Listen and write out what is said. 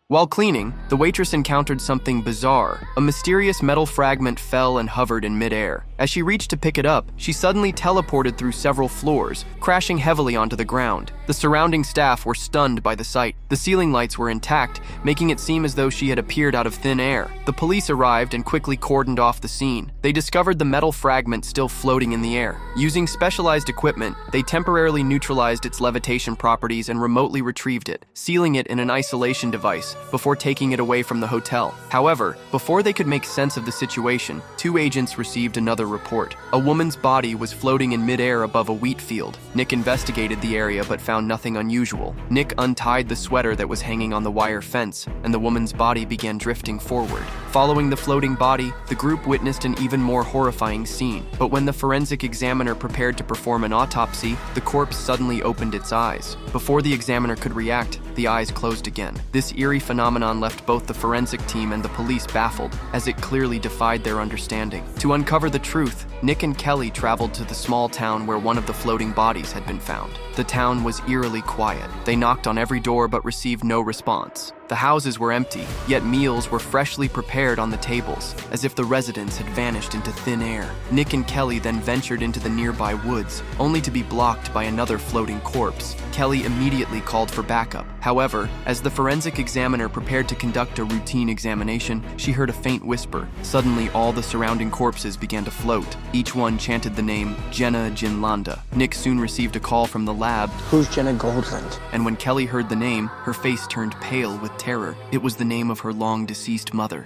While cleaning, the waitress encountered something bizarre. A mysterious metal fragment fell and hovered in midair. As she reached to pick it up, she suddenly teleported through several floors, crashing heavily onto the ground. The surrounding staff were stunned by the sight. The ceiling lights were intact, making it seem as though she had appeared out of thin air. The police arrived and quickly cordoned off the scene. They discovered the metal fragment still floating in the air. Using specialized equipment, they temporarily neutralized its levitation properties and remotely retrieved it, sealing it in an isolation device before taking it away from the hotel. However, before they could make sense of the situation, two agents received another report. A woman's body was floating in midair above a wheat field. Nick investigated the area but found nothing unusual. Nick untied the sweater that was hanging on the wire fence, and the woman's body began drifting forward. Following the floating body, the group witnessed an even more horrifying scene. But when the forensic examiner prepared to perform an autopsy, the corpse suddenly opened its eyes. Before the examiner could react, the eyes closed again. This eerie phenomenon left both the forensic team and the police baffled, as it clearly defied their understanding. To uncover the truth, Nick and Kelly traveled to the small town where one of the floating bodies had been found. The town was eerily quiet. They knocked on every door but received no response. The houses were empty, yet meals were freshly prepared on the tables, as if the residents had vanished into thin air. Nick and Kelly then ventured into the nearby woods, only to be blocked by another floating corpse. Kelly immediately called for backup. However, as the forensic examiner prepared to conduct a routine examination, she heard a faint whisper. Suddenly, all the surrounding corpses began to float. Each one chanted the name Jenna Jinlanda. Nick soon received a call from the lab. Who's Jenna Goldland? And when Kelly heard the name, her face turned pale with terror. It was the name of her long-deceased mother.